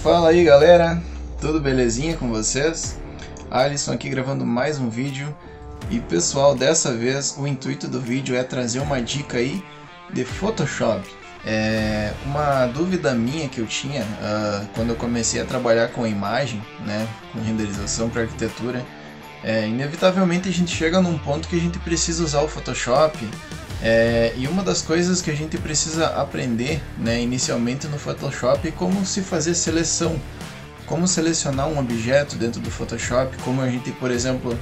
Fala aí galera, tudo belezinha com vocês? Alisson aqui gravando mais um vídeo. E pessoal, dessa vez o intuito do vídeo é trazer uma dica aí de Photoshop. Uma dúvida minha que eu tinha quando eu comecei a trabalhar com a imagem, né, com renderização para arquitetura. Inevitavelmente a gente chega num ponto que a gente precisa usar o Photoshop. E uma das coisas que a gente precisa aprender, né, inicialmente no Photoshop é como se fazer seleção, como selecionar um objeto dentro do Photoshop, como a gente, por exemplo,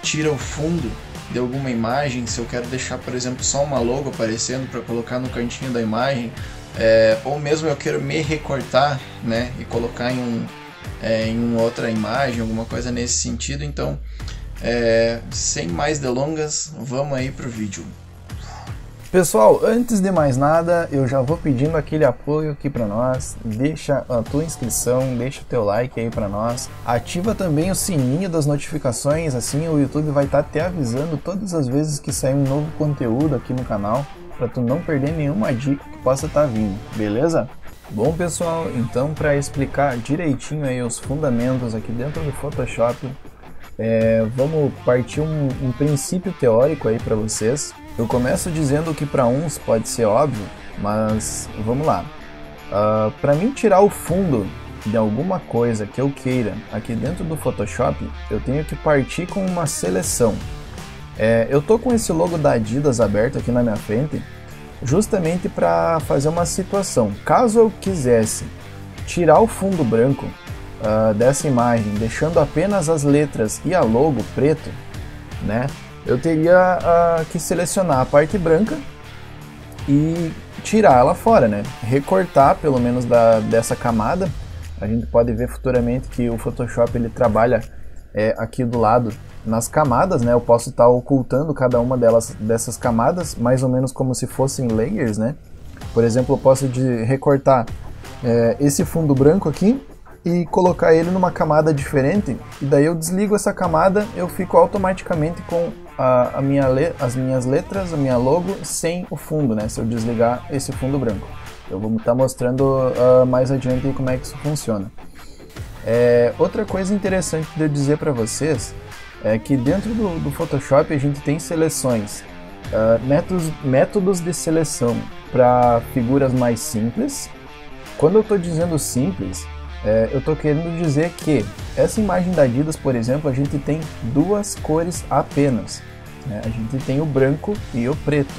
tira o fundo de alguma imagem, se eu quero deixar, por exemplo, só uma logo aparecendo para colocar no cantinho da imagem, ou mesmo eu quero me recortar, né, e colocar em uma outra imagem, alguma coisa nesse sentido. Então, sem mais delongas, vamos aí pro vídeo. Pessoal, antes de mais nada, eu já vou pedindo aquele apoio aqui para nós, deixa a tua inscrição, deixa o teu like aí para nós, ativa também o sininho das notificações, assim o YouTube vai estar te avisando todas as vezes que sair um novo conteúdo aqui no canal, para tu não perder nenhuma dica que possa estar vindo, beleza? Bom pessoal, então para explicar direitinho aí os fundamentos aqui dentro do Photoshop, vamos partir um princípio teórico aí para vocês. Eu começo dizendo que para uns pode ser óbvio, mas vamos lá. Para mim tirar o fundo de alguma coisa que eu queira aqui dentro do Photoshop, eu tenho que partir com uma seleção. Eu tô com esse logo da Adidas aberto aqui na minha frente, justamente para fazer uma situação. Caso eu quisesse tirar o fundo branco dessa imagem, deixando apenas as letras e a logo preto, né? Eu teria que selecionar a parte branca e tirar ela fora, né? Recortar pelo menos dessa camada. A gente pode ver futuramente que o Photoshop ele trabalha aqui do lado nas camadas, né? Eu posso estar ocultando cada uma dessas camadas, mais ou menos como se fossem layers, né? Por exemplo, eu posso recortar esse fundo branco aqui e colocar ele numa camada diferente, e daí eu desligo essa camada, eu fico automaticamente com as minhas letras, a minha logo sem o fundo, né? Se eu desligar esse fundo branco. Eu vou estar mostrando mais adiante como é que isso funciona. Outra coisa interessante de eu dizer para vocês é que dentro do Photoshop a gente tem seleções, métodos de seleção para figuras mais simples. Quando eu estou dizendo simples, eu estou querendo dizer que essa imagem da Adidas, por exemplo, a gente tem duas cores apenas, né? A gente tem o branco e o preto.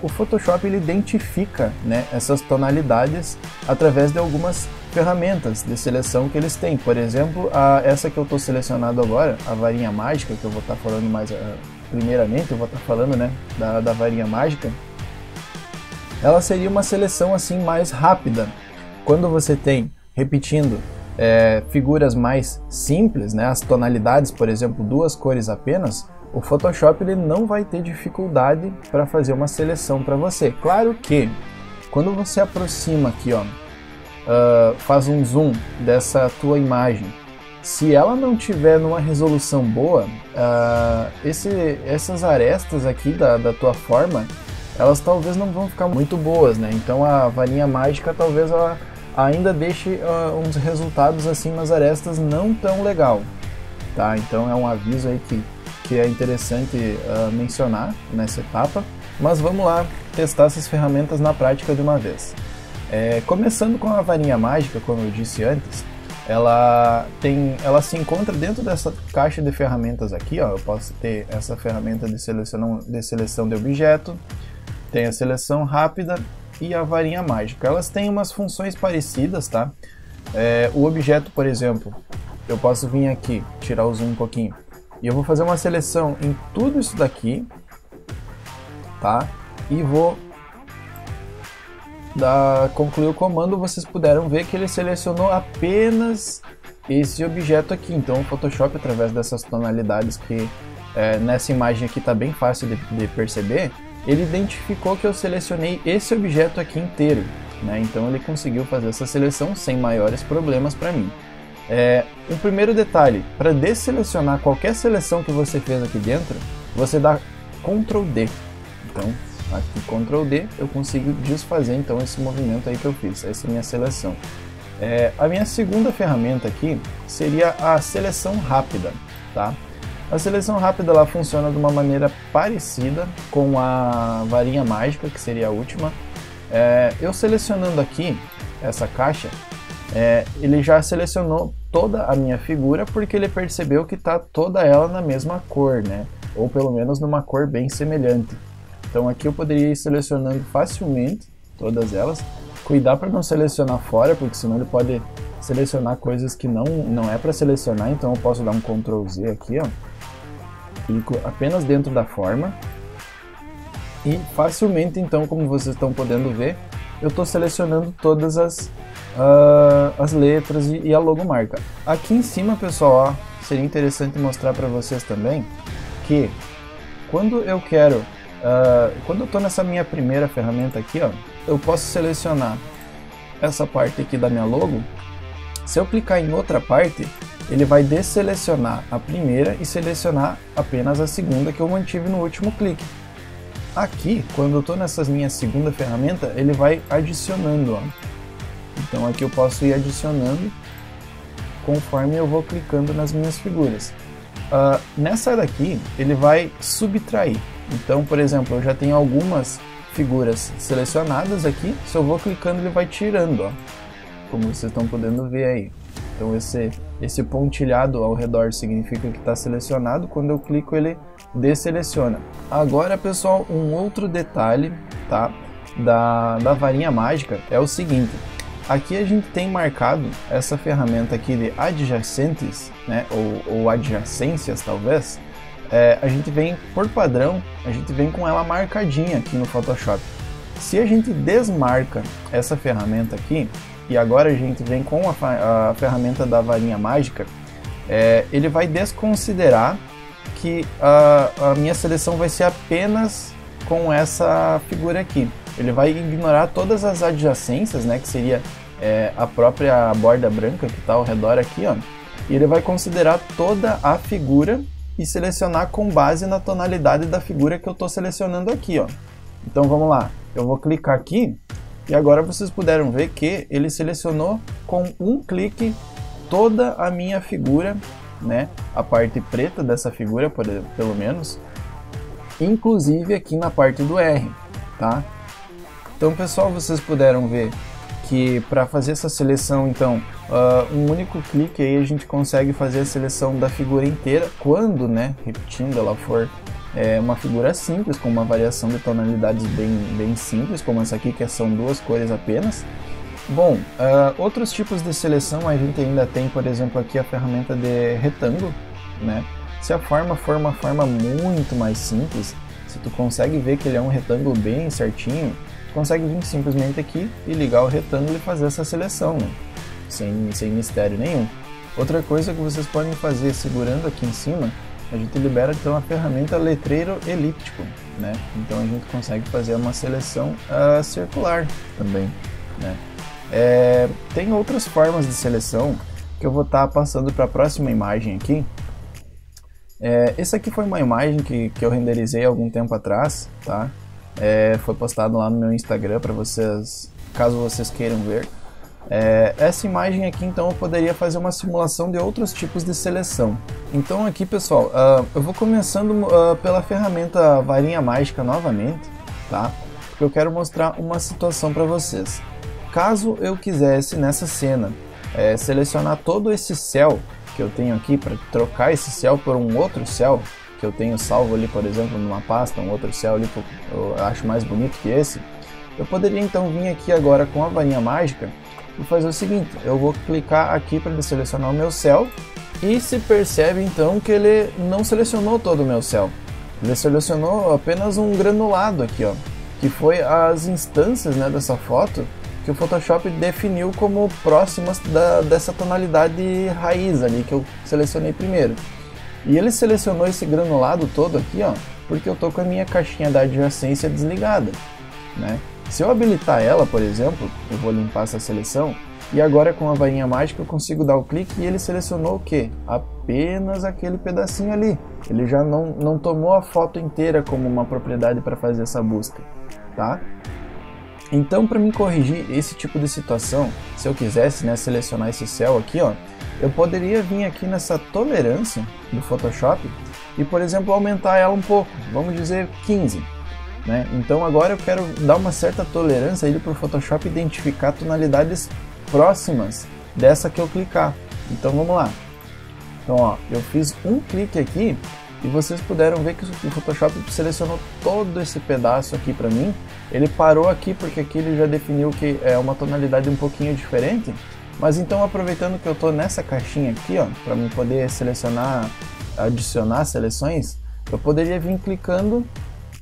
O Photoshop ele identifica, né, essas tonalidades através de algumas ferramentas de seleção que eles têm. Por exemplo, essa que eu estou selecionado agora, a varinha mágica, que eu vou estar falando mais primeiramente, eu vou estar falando, né, da varinha mágica. Ela seria uma seleção assim mais rápida. Quando você tem, repetindo, figuras mais simples, né, as tonalidades, por exemplo, duas cores apenas, o Photoshop ele não vai ter dificuldade para fazer uma seleção para você. Claro que quando você aproxima aqui, ó, faz um zoom dessa tua imagem, se ela não tiver numa resolução boa, essas arestas aqui da tua forma, elas talvez não vão ficar muito boas, né? Então a varinha mágica talvez ela ainda deixe uns resultados assim nas arestas não tão legal, tá? Então é um aviso aí que é interessante mencionar nessa etapa, mas vamos lá testar essas ferramentas na prática de uma vez. Começando com a varinha mágica, como eu disse antes, ela se encontra dentro dessa caixa de ferramentas aqui, ó. Eu posso ter essa ferramenta de seleção de objeto, tem a seleção rápida e a varinha mágica. Elas têm umas funções parecidas, tá? O objeto, por exemplo, eu posso vir aqui, tirar o zoom um pouquinho, e eu vou fazer uma seleção em tudo isso daqui, tá? E vou concluir o comando. Vocês puderam ver que ele selecionou apenas esse objeto aqui. Então o Photoshop, através dessas tonalidades que nessa imagem aqui está bem fácil de perceber, ele identificou que eu selecionei esse objeto aqui inteiro, né? Então ele conseguiu fazer essa seleção sem maiores problemas para mim. Um primeiro detalhe, para desselecionar qualquer seleção que você fez aqui dentro, você dá Ctrl D. Então, aqui Ctrl D, eu consigo desfazer então esse movimento aí que eu fiz, essa é a minha seleção. A minha segunda ferramenta aqui seria a seleção rápida, tá? A seleção rápida ela funciona de uma maneira parecida com a varinha mágica, que seria a última. Eu selecionando aqui essa caixa, ele já selecionou toda a minha figura porque ele percebeu que está toda ela na mesma cor, né? Ou pelo menos numa cor bem semelhante. Então aqui eu poderia ir selecionando facilmente todas elas. Cuidar para não selecionar fora, porque senão ele pode selecionar coisas que não é para selecionar. Então eu posso dar um Ctrl Z aqui, ó. Clico apenas dentro da forma. E facilmente, então, como vocês estão podendo ver, eu estou selecionando todas as letras e a logomarca. Aqui em cima, pessoal, ó, seria interessante mostrar para vocês também que quando eu quero, quando eu estou nessa minha primeira ferramenta aqui, ó, eu posso selecionar essa parte aqui da minha logo. Se eu clicar em outra parte, ele vai desselecionar a primeira e selecionar apenas a segunda que eu mantive no último clique. Aqui, quando eu estou nessa minha segunda ferramenta, ele vai adicionando, ó. Então aqui eu posso ir adicionando conforme eu vou clicando nas minhas figuras. Nessa daqui, ele vai subtrair. Então, por exemplo, eu já tenho algumas figuras selecionadas aqui. Se eu vou clicando, ele vai tirando, ó, como vocês estão podendo ver aí. Então esse pontilhado ao redor significa que está selecionado. Quando eu clico, ele desseleciona. Agora, pessoal, um outro detalhe, tá, da varinha mágica é o seguinte. Aqui a gente tem marcado essa ferramenta aqui de adjacentes, né, ou adjacências talvez. A gente vem, por padrão, a gente vem com ela marcadinha aqui no Photoshop. Se a gente desmarca essa ferramenta aqui, e agora a gente vem com a ferramenta da varinha mágica, ele vai desconsiderar que a minha seleção vai ser apenas com essa figura aqui. Ele vai ignorar todas as adjacências, né, que seria a própria borda branca que está ao redor aqui, ó, e ele vai considerar toda a figura e selecionar com base na tonalidade da figura que eu estou selecionando aqui, ó. Então vamos lá, eu vou clicar aqui e agora vocês puderam ver que ele selecionou com um clique toda a minha figura, né, a parte preta dessa figura, pelo menos, inclusive aqui na parte do R, tá? Então, pessoal, vocês puderam ver que para fazer essa seleção, então, um único clique aí a gente consegue fazer a seleção da figura inteira, quando, né, repetindo, ela for uma figura simples, com uma variação de tonalidades bem simples, como essa aqui, que são duas cores apenas. Bom, outros tipos de seleção a gente ainda tem, por exemplo, aqui a ferramenta de retângulo, né? Se a forma for uma forma muito mais simples, se tu consegue ver que ele é um retângulo bem certinho, tu consegue vir simplesmente aqui e ligar o retângulo e fazer essa seleção, né? Sem mistério nenhum. Outra coisa que vocês podem fazer segurando aqui em cima, a gente libera então a ferramenta letreiro elíptico, né? Então a gente consegue fazer uma seleção circular também, né? Tem outras formas de seleção que eu vou estar passando para a próxima imagem aqui. Essa aqui foi uma imagem que eu renderizei algum tempo atrás, tá? Foi postado lá no meu Instagram para vocês, caso vocês queiram ver. Essa imagem aqui, então, eu poderia fazer uma simulação de outros tipos de seleção. Então aqui, pessoal, eu vou começando pela ferramenta varinha mágica novamente, tá? Porque eu quero mostrar uma situação para vocês. Caso eu quisesse nessa cena selecionar todo esse céu que eu tenho aqui, para trocar esse céu por um outro céu que eu tenho salvo ali, por exemplo, numa pasta, um outro céu ali que eu acho mais bonito que esse, eu poderia então vir aqui agora com a varinha mágica e fazer o seguinte: eu vou clicar aqui para selecionar o meu céu, e se percebe então que ele não selecionou todo o meu céu, ele selecionou apenas um granulado aqui, ó, que foi as instâncias, né, dessa foto que o Photoshop definiu como próximas dessa tonalidade raiz ali que eu selecionei primeiro. E ele selecionou esse granulado todo aqui, ó, porque eu tô com a minha caixinha da adjacência desligada, né? Se eu habilitar ela, por exemplo, eu vou limpar essa seleção, e agora com a varinha mágica eu consigo dar o clique e ele selecionou o quê? Apenas aquele pedacinho ali. Ele já não tomou a foto inteira como uma propriedade para fazer essa busca, tá? Então, para me corrigir esse tipo de situação, se eu quisesse, né, selecionar esse céu aqui, ó, eu poderia vir aqui nessa tolerância do Photoshop e, por exemplo, aumentar ela um pouco, vamos dizer 15. Né? Então agora eu quero dar uma certa tolerância para o Photoshop identificar tonalidades próximas dessa que eu clicar. Então vamos lá. Então ó, eu fiz um clique aqui e vocês puderam ver que o Photoshop selecionou todo esse pedaço aqui para mim. Ele parou aqui porque aqui ele já definiu que é uma tonalidade um pouquinho diferente. Mas então, aproveitando que eu estou nessa caixinha aqui, ó, para mim poder selecionar, adicionar seleções, eu poderia vir clicando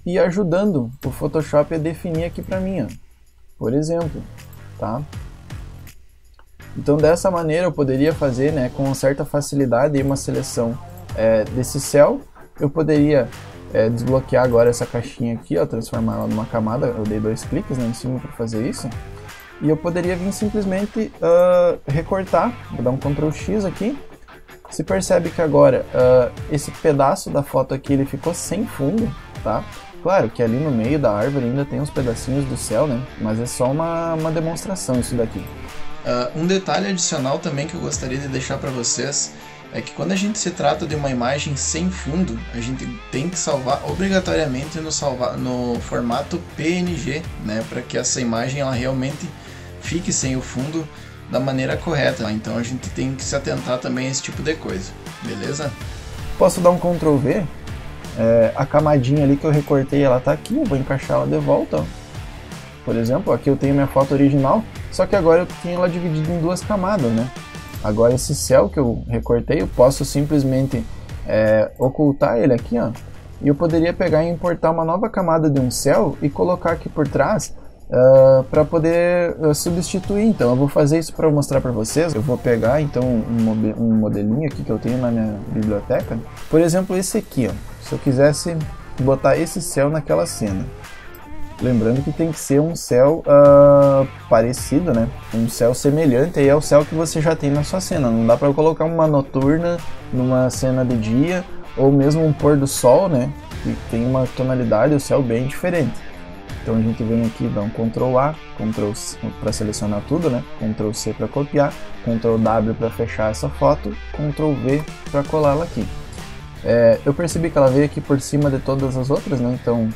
e ajudando o Photoshop a definir aqui para mim, ó, por exemplo, tá? Então dessa maneira eu poderia fazer, né, com certa facilidade uma seleção desse céu. Eu poderia desbloquear agora essa caixinha aqui, ó, transformar ela numa camada. Eu dei 2 cliques, né, em cima para fazer isso. E eu poderia vir simplesmente recortar, vou dar um Ctrl X aqui. Se percebe que agora esse pedaço da foto aqui ele ficou sem fundo, tá? Claro que ali no meio da árvore ainda tem uns pedacinhos do céu, né? Mas é só uma demonstração isso daqui. Um detalhe adicional também que eu gostaria de deixar para vocês é que quando a gente se trata de uma imagem sem fundo, a gente tem que salvar obrigatoriamente no formato PNG, né? Para que essa imagem ela realmente fique sem o fundo da maneira correta. Então a gente tem que se atentar também a esse tipo de coisa, beleza? Posso dar um Ctrl V? A camadinha ali que eu recortei, ela tá aqui, eu vou encaixar ela de volta, ó. Por exemplo, aqui eu tenho minha foto original, só que agora eu tenho ela dividida em 2 camadas, né? Agora esse céu que eu recortei, eu posso simplesmente ocultar ele aqui, ó, e eu poderia pegar e importar uma nova camada de um céu e colocar aqui por trás para poder substituir. Então eu vou fazer isso para mostrar para vocês. Eu vou pegar então um modelinho aqui que eu tenho na minha biblioteca, por exemplo esse aqui, ó. Se eu quisesse botar esse céu naquela cena, lembrando que tem que ser um céu parecido, né? Um céu semelhante aí ao céu que você já tem na sua cena. Não dá para eu colocar uma noturna numa cena de dia, ou mesmo um pôr do sol, né? Que tem uma tonalidade, o céu bem diferente. Então a gente vem aqui, dá um Ctrl A, Ctrl C para selecionar tudo, né? Ctrl C para copiar, Ctrl W para fechar essa foto, Ctrl V para colá-la aqui. Eu percebi que ela veio aqui por cima de todas as outras, né? Então,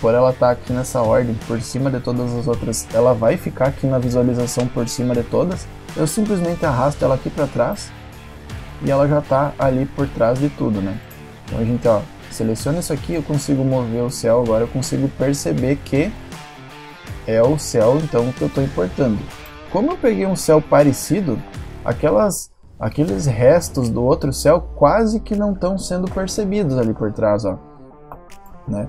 por ela estar aqui nessa ordem, por cima de todas as outras, ela vai ficar aqui na visualização por cima de todas. Eu simplesmente arrasto ela aqui para trás e ela já está ali por trás de tudo, né? Então a gente, ó, seleciona isso aqui, eu consigo mover o céu, agora eu consigo perceber que é o céu então que eu estou importando. Como eu peguei um céu parecido, aqueles restos do outro céu quase que não estão sendo percebidos ali por trás, ó, né?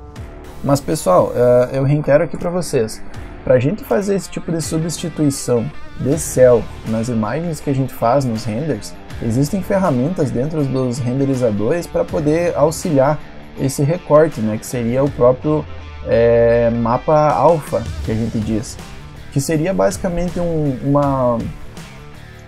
Mas pessoal, eu reitero aqui para vocês, para a gente fazer esse tipo de substituição de céu nas imagens que a gente faz nos renders, existem ferramentas dentro dos renderizadores para poder auxiliar esse recorte, né, que seria o próprio mapa alfa, que a gente diz, que seria basicamente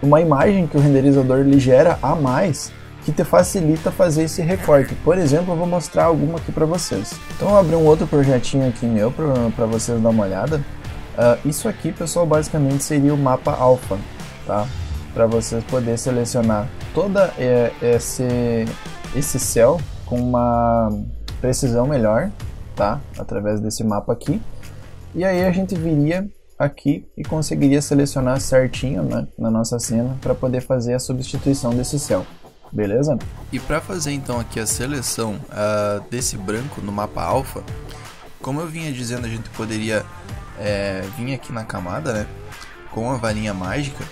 uma imagem que o renderizador lhe gera a mais, que te facilita fazer esse recorte. Por exemplo, eu vou mostrar alguma aqui para vocês. Então eu abri um outro projetinho aqui meu para vocês dar uma olhada. Isso aqui, pessoal, basicamente seria o mapa alfa, tá? Para vocês poderem selecionar toda esse céu com uma precisão melhor, tá? Através desse mapa aqui. E aí a gente viria aqui e conseguiria selecionar certinho, né, na nossa cena para poder fazer a substituição desse céu. Beleza? E para fazer então aqui a seleção desse branco no mapa alfa, como eu vinha dizendo, a gente poderia vir aqui na camada, né, com a varinha mágica,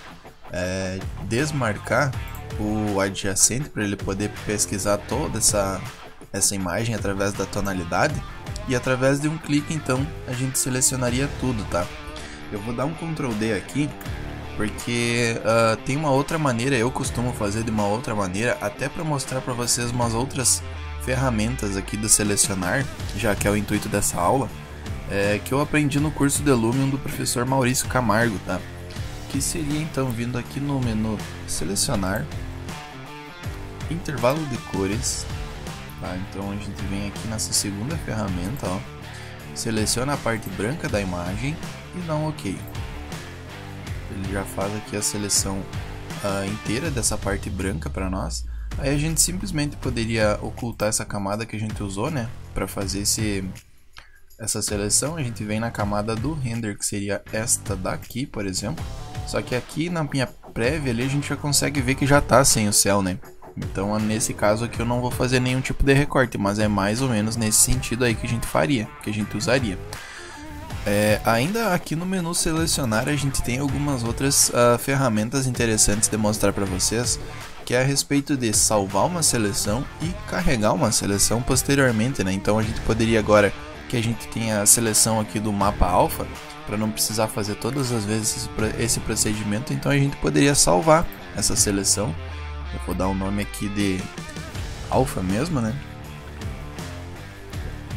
desmarcar o adjacente para ele poder pesquisar toda essa imagem através da tonalidade, e através de um clique então a gente selecionaria tudo, tá? Eu vou dar um Ctrl D aqui porque tem uma outra maneira, eu costumo fazer de uma outra maneira, até para mostrar para vocês umas outras ferramentas aqui do selecionar, já que é o intuito dessa aula, que eu aprendi no curso de Lumion do professor Maurício Camargo, tá? Que seria então vindo aqui no menu selecionar, intervalo de cores, tá? Então a gente vem aqui nessa segunda ferramenta, ó, seleciona a parte branca da imagem e dá um OK. Ele já faz aqui a seleção inteira dessa parte branca para nós. Aí a gente simplesmente poderia ocultar essa camada que a gente usou, né, para fazer essa seleção. A gente vem na camada do render, que seria esta daqui, por exemplo. Só que aqui na minha prévia ali a gente já consegue ver que já tá sem o céu, né? Então nesse caso aqui eu não vou fazer nenhum tipo de recorte, mas é mais ou menos nesse sentido aí que a gente faria, que a gente usaria. Ainda aqui no menu selecionar a gente tem algumas outras ferramentas interessantes de mostrar para vocês, que é a respeito de salvar uma seleção e carregar uma seleção posteriormente, né? Então a gente poderia, agora que a gente tem a seleção aqui do mapa alfa, para não precisar fazer todas as vezes esse procedimento, então a gente poderia salvar essa seleção. Eu vou dar um nome aqui de alfa mesmo, né?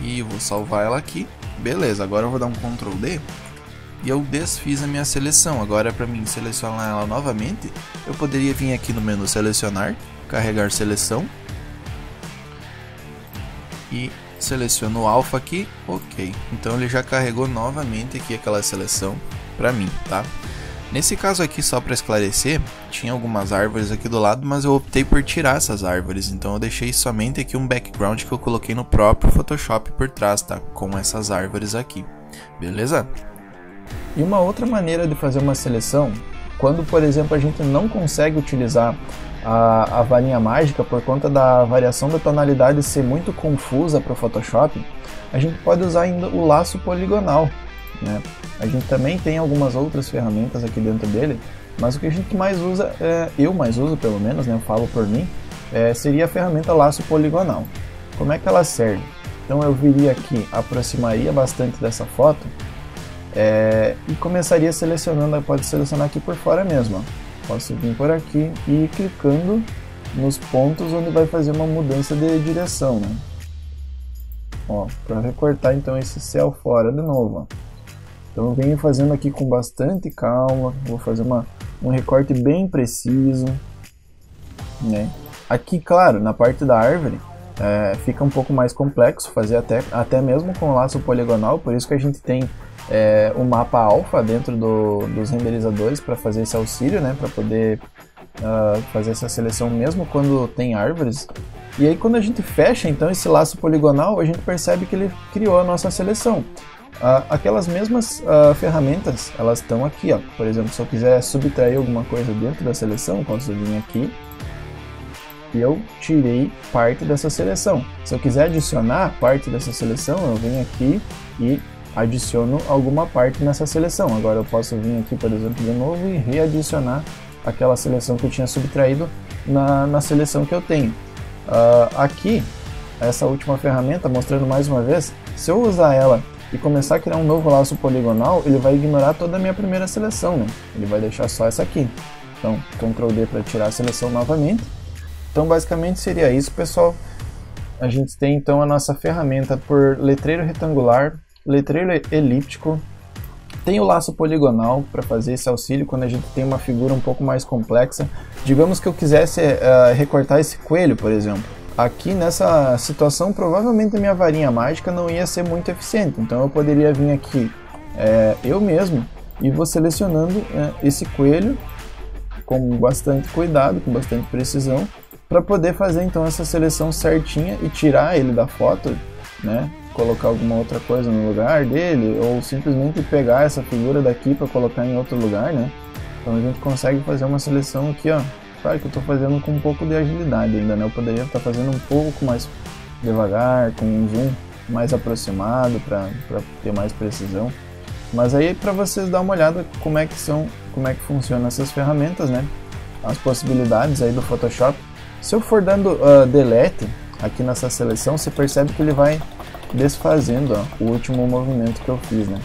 E vou salvar ela aqui. Beleza, agora eu vou dar um Ctrl D e eu desfiz a minha seleção. Agora, para mim selecionar ela novamente, eu poderia vir aqui no menu selecionar, carregar seleção e seleciono o alfa aqui, OK. Então ele já carregou novamente aqui aquela seleção para mim, tá? Nesse caso aqui, só para esclarecer, tinha algumas árvores aqui do lado, mas eu optei por tirar essas árvores, então eu deixei somente aqui um background que eu coloquei no próprio Photoshop por trás, tá? Com essas árvores aqui, beleza? E uma outra maneira de fazer uma seleção, quando por exemplo a gente não consegue utilizar a varinha mágica por conta da variação da tonalidade ser muito confusa para o Photoshop, a gente pode usar ainda o laço poligonal, né? A gente também tem algumas outras ferramentas aqui dentro dele, mas o que a gente mais usa, eu mais uso pelo menos, né, eu falo por mim, seria a ferramenta laço poligonal. Como é que ela serve? Então eu viria aqui, aproximaria bastante dessa foto e começaria selecionando, pode selecionar aqui por fora mesmo, ó. Posso vir por aqui e ir clicando nos pontos onde vai fazer uma mudança de direção, né? Ó, para recortar então esse céu fora de novo, ó. Então eu venho fazendo aqui com bastante calma, vou fazer um recorte bem preciso, né? Aqui, claro, na parte da árvore fica um pouco mais complexo fazer até mesmo com laço poligonal, por isso que a gente tem o mapa alfa dentro dos renderizadores para fazer esse auxílio, né? Para poder fazer essa seleção mesmo quando tem árvores. E aí quando a gente fecha então esse laço poligonal, a gente percebe que ele criou a nossa seleção. Aquelas mesmas ferramentas, elas estão aqui, ó. Por exemplo, se eu quiser subtrair alguma coisa dentro da seleção, posso vir aqui e eu tirei parte dessa seleção. Se eu quiser adicionar parte dessa seleção, eu venho aqui e adiciono alguma parte nessa seleção. Agora eu posso vir aqui, por exemplo, de novo e readicionar aquela seleção que eu tinha subtraído na seleção que eu tenho. Aqui, essa última ferramenta, mostrando mais uma vez, se eu usar ela e começar a criar um novo laço poligonal, ele vai ignorar toda a minha primeira seleção, né? Ele vai deixar só essa aqui. Então, Ctrl D para tirar a seleção novamente. Então, basicamente seria isso, pessoal. A gente tem então a nossa ferramenta por letreiro retangular, letreiro elíptico, tem o laço poligonal para fazer esse auxílio quando a gente tem uma figura um pouco mais complexa. Digamos que eu quisesse recortar esse coelho, por exemplo. Aqui nessa situação, provavelmente a minha varinha mágica não ia ser muito eficiente, então eu poderia vir aqui eu mesmo e vou selecionando esse coelho com bastante cuidado, com bastante precisão, para poder fazer então essa seleção certinha e tirar ele da foto, né? Colocar alguma outra coisa no lugar dele, ou simplesmente pegar essa figura daqui para colocar em outro lugar, né? Então a gente consegue fazer uma seleção aqui, ó. Claro que eu estou fazendo com um pouco de agilidade ainda, né? Eu poderia estar fazendo um pouco mais devagar, com um zoom mais aproximado para ter mais precisão. Mas aí para vocês dar uma olhada como é que funcionam essas ferramentas, né? As possibilidades aí do Photoshop. Se eu for dando delete aqui nessa seleção, você percebe que ele vai desfazendo, ó, o último movimento que eu fiz, né?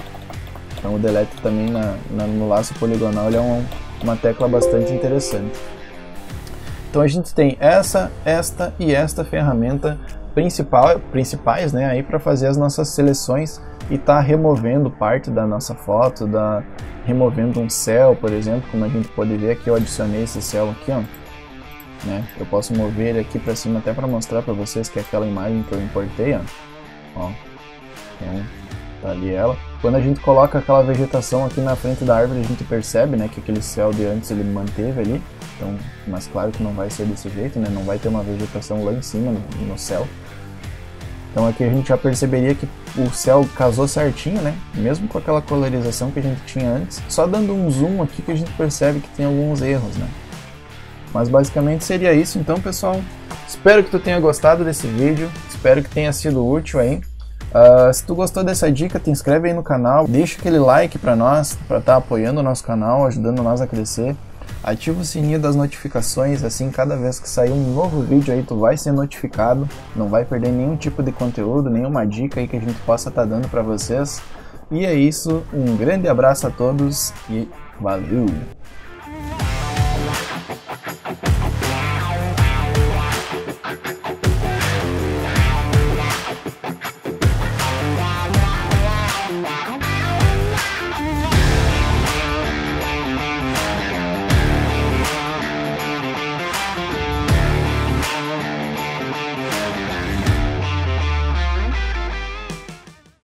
Então o delete também no laço poligonal ele é uma tecla bastante interessante. Então a gente tem esta e esta ferramenta principais, né, aí para fazer as nossas seleções e tá removendo parte da nossa foto, removendo um céu, por exemplo, como a gente pode ver aqui, eu adicionei esse céu aqui, ó, né? Eu posso mover ele aqui para cima até para mostrar para vocês que é aquela imagem que eu importei, ó. Então, tá ali ela. Quando a gente coloca aquela vegetação aqui na frente da árvore, a gente percebe, né, que aquele céu de antes ele manteve ali. Então, mas claro que não vai ser desse jeito, né, não vai ter uma vegetação lá em cima no céu. Então aqui a gente já perceberia que o céu casou certinho, né? Mesmo com aquela colorização que a gente tinha antes. Só dando um zoom aqui que a gente percebe que tem alguns erros, né? Mas basicamente seria isso então, pessoal. Espero que tu tenha gostado desse vídeo. Espero que tenha sido útil aí. Se tu gostou dessa dica, te inscreve aí no canal. Deixa aquele like pra nós, pra estar apoiando o nosso canal, ajudando nós a crescer. Ativa o sininho das notificações, assim cada vez que sair um novo vídeo aí tu vai ser notificado, não vai perder nenhum tipo de conteúdo, nenhuma dica aí que a gente possa estar dando para vocês. E é isso, um grande abraço a todos e valeu!